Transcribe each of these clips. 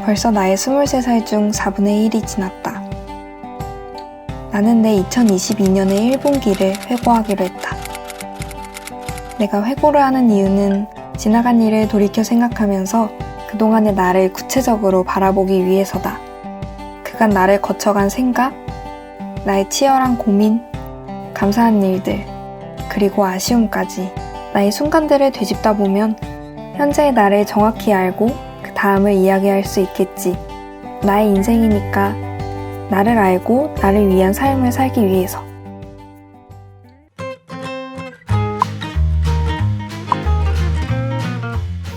벌써 나의 23살 중 4분의 1이 지났다. 나는 내 2022년의 1분기를 회고하기로 했다. 내가 회고를 하는 이유는 지나간 일을 돌이켜 생각하면서 그동안의 나를 구체적으로 바라보기 위해서다. 그간 나를 거쳐간 생각, 나의 치열한 고민, 감사한 일들, 그리고 아쉬움까지 나의 순간들을 되짚다 보면 현재의 나를 정확히 알고 그 다음을 이야기할 수 있겠지. 나의 인생이니까 나를 알고 나를 위한 삶을 살기 위해서.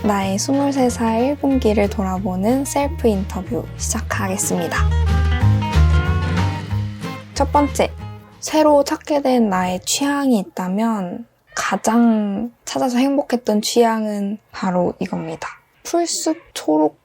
나의 23살 1분기를 돌아보는 셀프 인터뷰 시작하겠습니다. 첫 번째, 새로 찾게 된 나의 취향이 있다면 가장 찾아서 행복했던 취향은 바로 이겁니다. 풀숲, 초록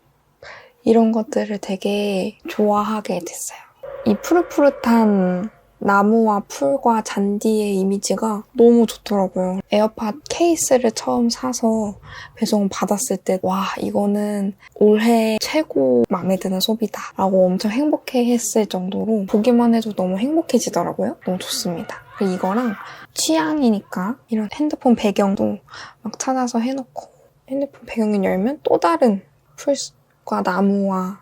이런 것들을 되게 좋아하게 됐어요. 이 푸릇푸릇한 나무와 풀과 잔디의 이미지가 너무 좋더라고요. 에어팟 케이스를 처음 사서 배송 받았을 때 와, 이거는 올해 최고 마음에 드는 소비다 라고 엄청 행복해했을 정도로 보기만 해도 너무 행복해지더라고요. 너무 좋습니다. 그리고 이거랑 취향이니까 이런 핸드폰 배경도 막 찾아서 해놓고 핸드폰 배경을 열면 또 다른 풀과 나무와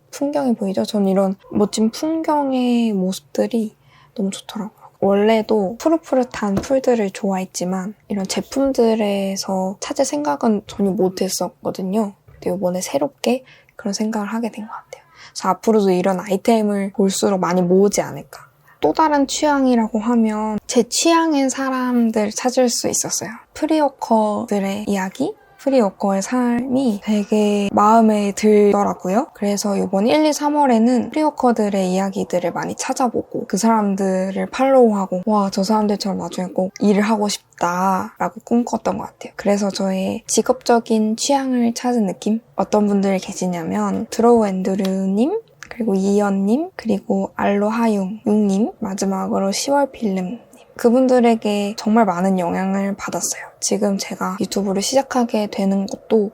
풍경이 보이죠? 전 이런 멋진 풍경의 모습들이 너무 좋더라고요. 원래도 푸릇푸릇한 풀들을 좋아했지만 이런 제품들에서 찾을 생각은 전혀 못했었거든요. 근데 이번에 새롭게 그런 생각을 하게 된 것 같아요. 그래서 앞으로도 이런 아이템을 볼수록 많이 모으지 않을까. 또 다른 취향이라고 하면 제 취향인 사람들 찾을 수 있었어요. 프리워커들의 이야기? 프리워커의 삶이 되게 마음에 들더라고요. 그래서 이번 1, 2, 3월에는 프리워커들의 이야기들을 많이 찾아보고 그 사람들을 팔로우하고 와, 저 사람들처럼 나중에 꼭 일을 하고 싶다라고 꿈꿨던 것 같아요. 그래서 저의 직업적인 취향을 찾은 느낌? 어떤 분들이 계시냐면 드로우 앤드류님, 그리고 이연님, 그리고 알로하용님, 마지막으로 10월 필름 그분들에게 정말 많은 영향을 받았어요. 지금 제가 유튜브를 시작하게 되는 것도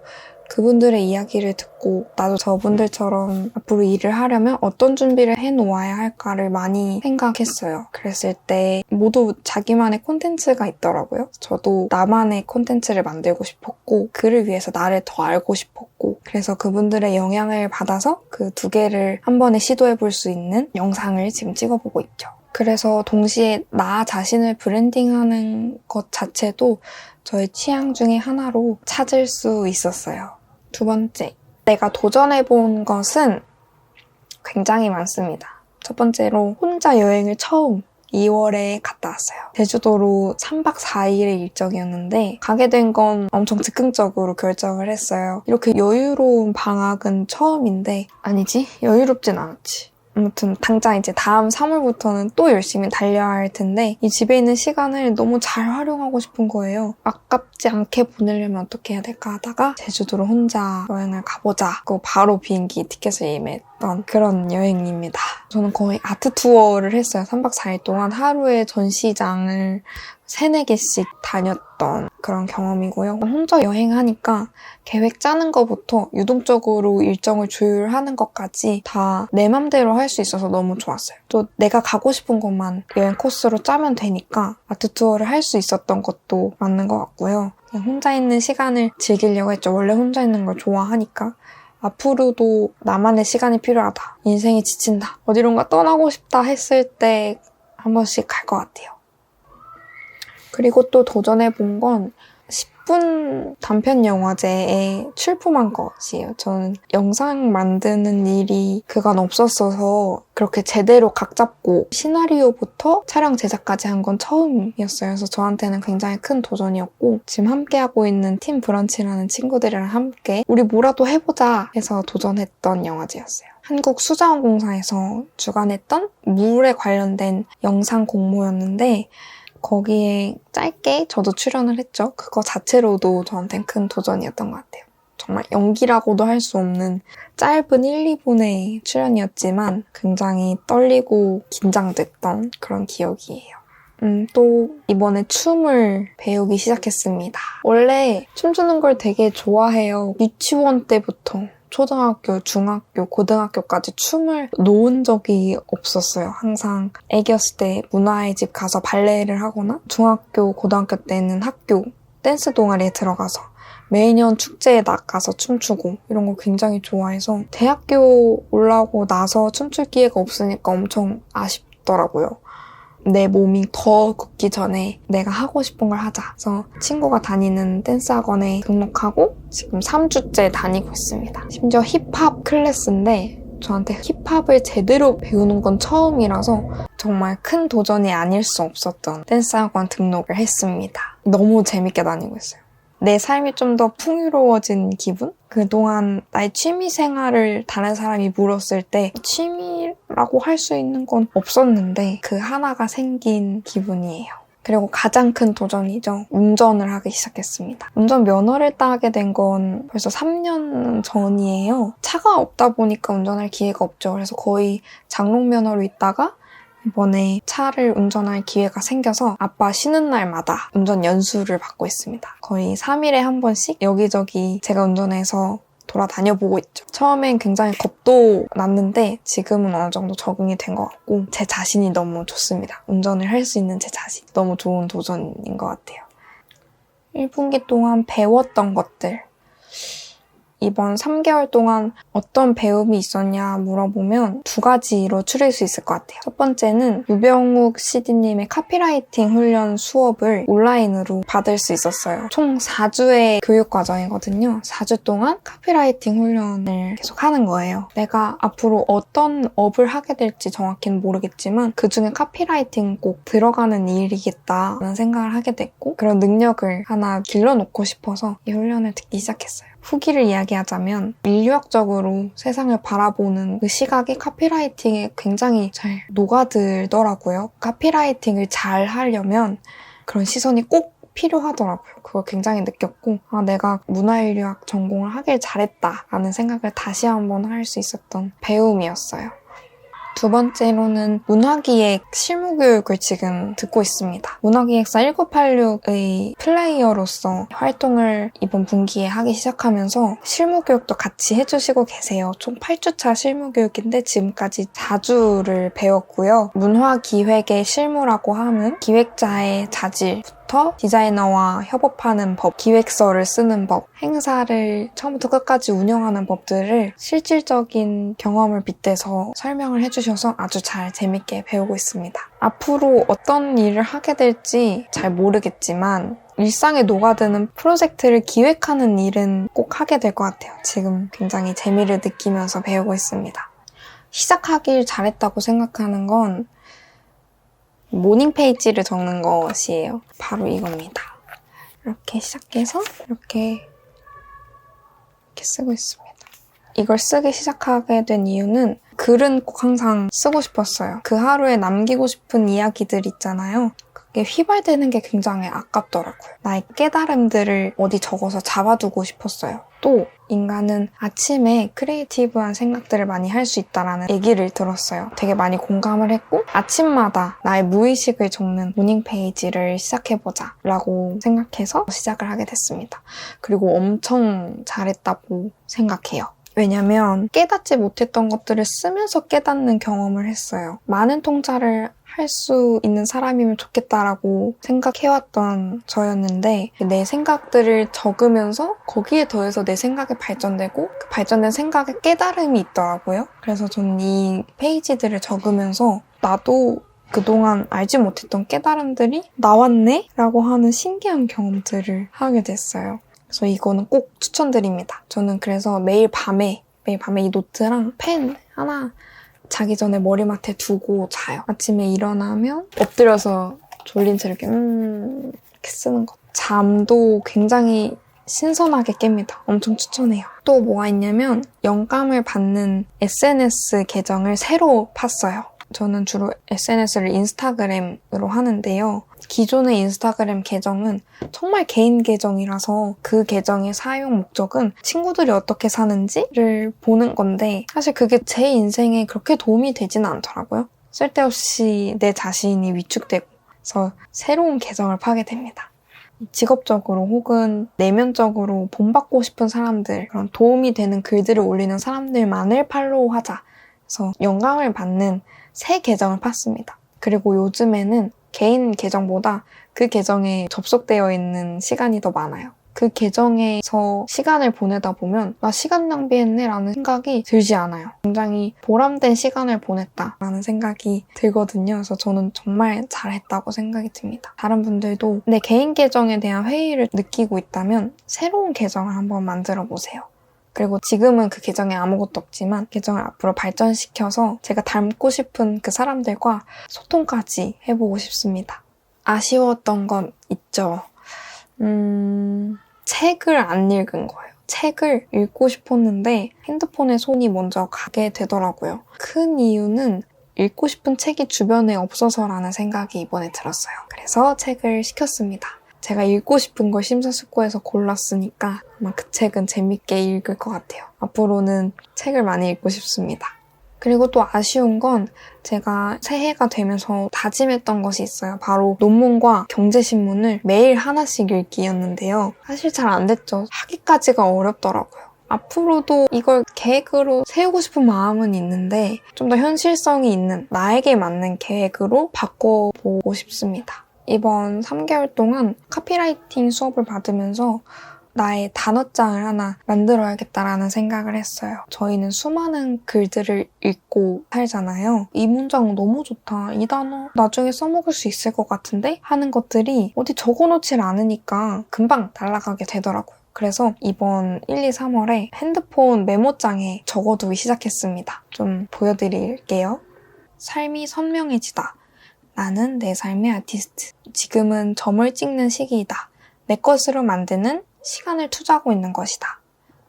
그분들의 이야기를 듣고 나도 저분들처럼 앞으로 일을 하려면 어떤 준비를 해놓아야 할까를 많이 생각했어요. 그랬을 때 모두 자기만의 콘텐츠가 있더라고요. 저도 나만의 콘텐츠를 만들고 싶었고 그를 위해서 나를 더 알고 싶었고 그래서 그분들의 영향을 받아서 그 두 개를 한 번에 시도해볼 수 있는 영상을 지금 찍어보고 있죠. 그래서 동시에 나 자신을 브랜딩하는 것 자체도 저의 취향 중에 하나로 찾을 수 있었어요. 두 번째, 내가 도전해본 것은 굉장히 많습니다. 첫 번째로 혼자 여행을 처음 2월에 갔다 왔어요. 제주도로 3박 4일의 일정이었는데 가게 된 건 엄청 즉흥적으로 결정을 했어요. 이렇게 여유로운 방학은 처음인데 아니지, 여유롭진 않았지. 아무튼 당장 이제 다음 3월부터는 또 열심히 달려야 할 텐데 이 집에 있는 시간을 너무 잘 활용하고 싶은 거예요. 아깝지 않게 보내려면 어떻게 해야 될까 하다가 제주도로 혼자 여행을 가보자 하고 바로 비행기 티켓을 예매했던 그런 여행입니다. 저는 거의 아트 투어를 했어요. 3박 4일 동안 하루에 전시장을 3, 4개씩 다녔던 그런 경험이고요. 혼자 여행하니까 계획 짜는 것부터 유동적으로 일정을 조율하는 것까지 다 내 맘대로 할 수 있어서 너무 좋았어요. 또 내가 가고 싶은 곳만 여행 코스로 짜면 되니까 아트 투어를 할 수 있었던 것도 맞는 것 같고요. 그냥 혼자 있는 시간을 즐기려고 했죠. 원래 혼자 있는 걸 좋아하니까. 앞으로도 나만의 시간이 필요하다. 인생이 지친다. 어디론가 떠나고 싶다 했을 때 한 번씩 갈 것 같아요. 그리고 또 도전해본 건 10분 단편 영화제에 출품한 것이에요. 저는 영상 만드는 일이 그간 없었어서 그렇게 제대로 각 잡고 시나리오부터 촬영 제작까지 한 건 처음이었어요. 그래서 저한테는 굉장히 큰 도전이었고 지금 함께하고 있는 팀 브런치라는 친구들이랑 함께 우리 뭐라도 해보자 해서 도전했던 영화제였어요. 한국수자원공사에서 주관했던 물에 관련된 영상 공모였는데 거기에 짧게 저도 출연을 했죠. 그거 자체로도 저한테는 큰 도전이었던 것 같아요. 정말 연기라고도 할 수 없는 짧은 1, 2분의 출연이었지만 굉장히 떨리고 긴장됐던 그런 기억이에요. 또 이번에 춤을 배우기 시작했습니다. 원래 춤추는 걸 되게 좋아해요. 유치원 때부터 초등학교, 중학교, 고등학교까지 춤을 놓은 적이 없었어요. 항상 애기였을 때 문화의 집 가서 발레를 하거나 중학교, 고등학교 때는 학교 댄스 동아리에 들어가서 매년 축제에 나가서 춤추고 이런 걸 굉장히 좋아해서 대학교 올라오고 나서 춤출 기회가 없으니까 엄청 아쉽더라고요. 내 몸이 더 굳기 전에 내가 하고 싶은 걸 하자. 그래서 친구가 다니는 댄스 학원에 등록하고 지금 3주째 다니고 있습니다. 심지어 힙합 클래스인데 저한테 힙합을 제대로 배우는 건 처음이라서 정말 큰 도전이 아닐 수 없었던 댄스 학원 등록을 했습니다. 너무 재밌게 다니고 있어요. 내 삶이 좀 더 풍요로워진 기분? 그동안 나의 취미 생활을 다른 사람이 물었을 때 취미라고 할 수 있는 건 없었는데 그 하나가 생긴 기분이에요. 그리고 가장 큰 도전이죠. 운전을 하기 시작했습니다. 운전 면허를 따게 된 건 벌써 3년 전이에요. 차가 없다 보니까 운전할 기회가 없죠. 그래서 거의 장롱 면허로 있다가 이번에 차를 운전할 기회가 생겨서 아빠 쉬는 날마다 운전 연수를 받고 있습니다. 거의 3일에 한 번씩 여기저기 제가 운전해서 돌아다녀 보고 있죠. 처음엔 굉장히 겁도 났는데 지금은 어느 정도 적응이 된 것 같고 제 자신이 너무 좋습니다. 운전을 할 수 있는 제 자신. 너무 좋은 도전인 것 같아요. 1분기 동안 배웠던 것들. 이번 3개월 동안 어떤 배움이 있었냐 물어보면 2가지로 추릴 수 있을 것 같아요. 첫 번째는 유병욱 CD님의 카피라이팅 훈련 수업을 온라인으로 받을 수 있었어요. 총 4주의 교육 과정이거든요. 4주 동안 카피라이팅 훈련을 계속 하는 거예요. 내가 앞으로 어떤 업을 하게 될지 정확히는 모르겠지만 그중에 카피라이팅 꼭 들어가는 일이겠다라는 생각을 하게 됐고 그런 능력을 하나 길러놓고 싶어서 이 훈련을 듣기 시작했어요. 후기를 이야기하자면 인류학적으로 세상을 바라보는 그 시각이 카피라이팅에 굉장히 잘 녹아들더라고요. 카피라이팅을 잘 하려면 그런 시선이 꼭 필요하더라고요. 그걸 굉장히 느꼈고 내가 문화인류학 전공을 하길 잘했다라는 생각을 다시 한번 할 수 있었던 배움이었어요. 2번째로는 문화기획 실무교육을 지금 듣고 있습니다. 문화기획사 1986의 플레이어로서 활동을 이번 분기에 하기 시작하면서 실무교육도 같이 해주시고 계세요. 총 8주차 실무교육인데 지금까지 4주를 배웠고요. 문화기획의 실무라고 하면 기획자의 자질부터 디자이너와 협업하는 법, 기획서를 쓰는 법, 행사를 처음부터 끝까지 운영하는 법들을 실질적인 경험을 빗대서 설명을 해주셔서 아주 잘 재밌게 배우고 있습니다. 앞으로 어떤 일을 하게 될지 잘 모르겠지만 일상에 녹아드는 프로젝트를 기획하는 일은 꼭 하게 될 것 같아요. 지금 굉장히 재미를 느끼면서 배우고 있습니다. 시작하길 잘했다고 생각하는 건 모닝 페이지를 적는 것이에요. 바로 이겁니다. 이렇게 시작해서 이렇게 쓰고 있습니다. 이걸 쓰기 시작하게 된 이유는 글은 꼭 항상 쓰고 싶었어요. 그 하루에 남기고 싶은 이야기들 있잖아요. 그게 휘발되는 게 굉장히 아깝더라고요. 나의 깨달음들을 어디 적어서 잡아두고 싶었어요. 또 인간은 아침에 크리에이티브한 생각들을 많이 할 수 있다라는 얘기를 들었어요. 되게 많이 공감을 했고 아침마다 나의 무의식을 적는 모닝 페이지를 시작해보자 라고 생각해서 시작을 하게 됐습니다. 그리고 엄청 잘했다고 생각해요. 왜냐면 깨닫지 못했던 것들을 쓰면서 깨닫는 경험을 했어요. 많은 통찰을 할 수 있는 사람이면 좋겠다라고 생각해왔던 저였는데 내 생각들을 적으면서 거기에 더해서 내 생각이 발전되고 그 발전된 생각에 깨달음이 있더라고요. 그래서 저는 이 페이지들을 적으면서 나도 그동안 알지 못했던 깨달음들이 나왔네? 라고 하는 신기한 경험들을 하게 됐어요. 그래서 이거는 꼭 추천드립니다. 저는 그래서 매일 밤에 이 노트랑 펜 하나 자기 전에 머리맡에 두고 자요. 아침에 일어나면 엎드려서 졸린 채로 이렇게 쓰는 것. 잠도 굉장히 신선하게 깹니다. 엄청 추천해요. 또 뭐가 있냐면 영감을 받는 SNS 계정을 새로 팠어요. 저는 주로 SNS를 인스타그램으로 하는데요. 기존의 인스타그램 계정은 정말 개인 계정이라서 그 계정의 사용 목적은 친구들이 어떻게 사는지를 보는 건데 사실 그게 제 인생에 그렇게 도움이 되지는 않더라고요. 쓸데없이 내 자신이 위축되고 그래서 새로운 계정을 파게 됩니다. 직업적으로 혹은 내면적으로 본받고 싶은 사람들, 그런 도움이 되는 글들을 올리는 사람들만을 팔로우하자. 그래서 영감을 받는 새 계정을 팠습니다. 그리고 요즘에는 개인 계정보다 그 계정에 접속되어 있는 시간이 더 많아요. 그 계정에서 시간을 보내다 보면 나 시간 낭비했네 라는 생각이 들지 않아요. 굉장히 보람된 시간을 보냈다라는 생각이 들거든요. 그래서 저는 정말 잘했다고 생각이 듭니다. 다른 분들도 내 개인 계정에 대한 회의를 느끼고 있다면 새로운 계정을 한번 만들어 보세요. 그리고 지금은 그 계정에 아무것도 없지만 계정을 앞으로 발전시켜서 제가 닮고 싶은 그 사람들과 소통까지 해보고 싶습니다. 아쉬웠던 건 있죠. 책을 안 읽은 거예요. 책을 읽고 싶었는데 핸드폰에 손이 먼저 가게 되더라고요. 큰 이유는 읽고 싶은 책이 주변에 없어서라는 생각이 이번에 들었어요. 그래서 책을 시켰습니다. 제가 읽고 싶은 걸 심사숙고해서 골랐으니까 아마 그 책은 재밌게 읽을 것 같아요. 앞으로는 책을 많이 읽고 싶습니다. 그리고 또 아쉬운 건 제가 새해가 되면서 다짐했던 것이 있어요. 바로 논문과 경제신문을 매일 하나씩 읽기였는데요. 사실 잘 안 됐죠. 하기까지가 어렵더라고요. 앞으로도 이걸 계획으로 세우고 싶은 마음은 있는데 좀 더 현실성이 있는 나에게 맞는 계획으로 바꿔보고 싶습니다. 이번 3개월 동안 카피라이팅 수업을 받으면서 나의 단어장을 하나 만들어야겠다라는 생각을 했어요. 저희는 수많은 글들을 읽고 살잖아요. 이 문장 너무 좋다. 이 단어 나중에 써먹을 수 있을 것 같은데? 하는 것들이 어디 적어놓질 않으니까 금방 날아가게 되더라고요. 그래서 이번 1, 2, 3월에 핸드폰 메모장에 적어두기 시작했습니다. 좀 보여드릴게요. 삶이 선명해지다. 나는 내 삶의 아티스트. 지금은 점을 찍는 시기이다. 내 것으로 만드는 시간을 투자하고 있는 것이다.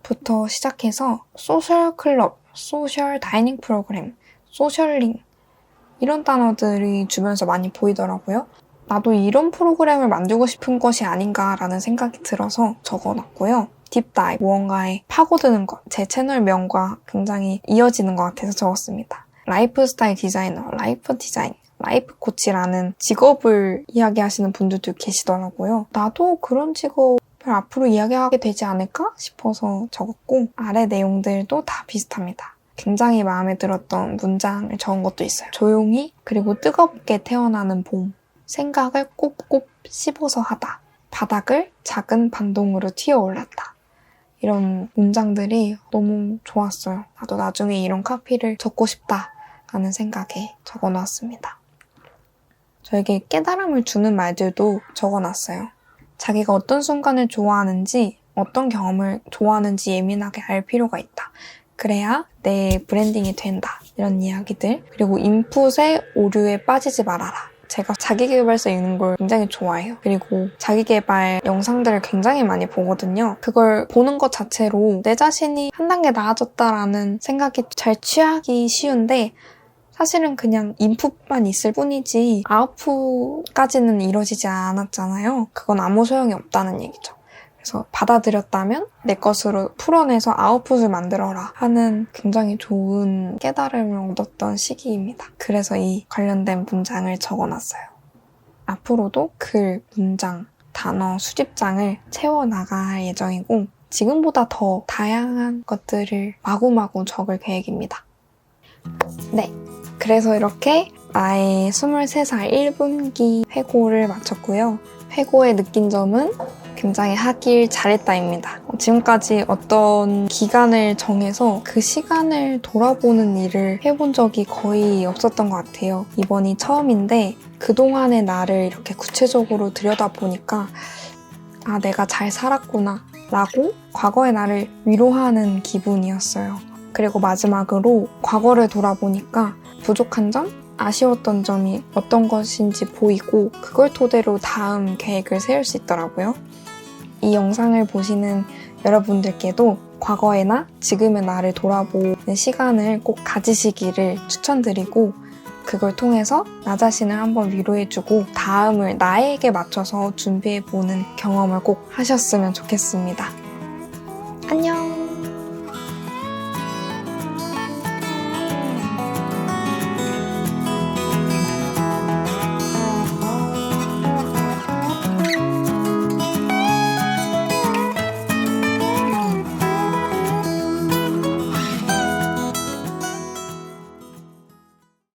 부터 시작해서 소셜 클럽, 소셜 다이닝 프로그램, 소셜링 이런 단어들이 주변에서 많이 보이더라고요. 나도 이런 프로그램을 만들고 싶은 것이 아닌가라는 생각이 들어서 적어놨고요. 딥다이, 무언가에 파고드는 것, 제 채널명과 굉장히 이어지는 것 같아서 적었습니다. 라이프 스타일 디자이너, 라이프 디자인, 라이프 코치라는 직업을 이야기하시는 분들도 계시더라고요. 나도 그런 직업을 앞으로 이야기하게 되지 않을까 싶어서 적었고 아래 내용들도 다 비슷합니다. 굉장히 마음에 들었던 문장을 적은 것도 있어요. 조용히 그리고 뜨겁게 태어나는 봄. 생각을 꼽꼽 씹어서 하다. 바닥을 작은 반동으로 튀어올랐다. 이런 문장들이 너무 좋았어요. 나도 나중에 이런 카피를 적고 싶다라는 생각에 적어놨습니다. 저에게 깨달음을 주는 말들도 적어놨어요. 자기가 어떤 순간을 좋아하는지, 어떤 경험을 좋아하는지 예민하게 알 필요가 있다. 그래야 내 브랜딩이 된다. 이런 이야기들. 그리고 인풋에 오류에 빠지지 말아라. 제가 자기계발서 읽는 걸 굉장히 좋아해요. 그리고 자기계발 영상들을 굉장히 많이 보거든요. 그걸 보는 것 자체로 내 자신이 한 단계 나아졌다라는 생각이 잘 취하기 쉬운데 사실은 그냥 인풋만 있을 뿐이지 아웃풋까지는 이루어지지 않았잖아요. 그건 아무 소용이 없다는 얘기죠. 그래서 받아들였다면 내 것으로 풀어내서 아웃풋을 만들어라 하는 굉장히 좋은 깨달음을 얻었던 시기입니다. 그래서 이 관련된 문장을 적어놨어요. 앞으로도 글, 문장, 단어, 수집장을 채워나갈 예정이고 지금보다 더 다양한 것들을 마구마구 적을 계획입니다. 네, 그래서 이렇게 나의 23살 1분기 회고를 마쳤고요. 회고에 느낀 점은 굉장히 하길 잘했다입니다. 지금까지 어떤 기간을 정해서 그 시간을 돌아보는 일을 해본 적이 거의 없었던 것 같아요. 이번이 처음인데 그동안의 나를 이렇게 구체적으로 들여다보니까 아, 내가 잘 살았구나 라고 과거의 나를 위로하는 기분이었어요. 그리고 마지막으로 과거를 돌아보니까 부족한 점, 아쉬웠던 점이 어떤 것인지 보이고 그걸 토대로 다음 계획을 세울 수 있더라고요. 이 영상을 보시는 여러분들께도 과거에나 지금의 나를 돌아보는 시간을 꼭 가지시기를 추천드리고 그걸 통해서 나 자신을 한번 위로해주고 다음을 나에게 맞춰서 준비해보는 경험을 꼭 하셨으면 좋겠습니다. 안녕!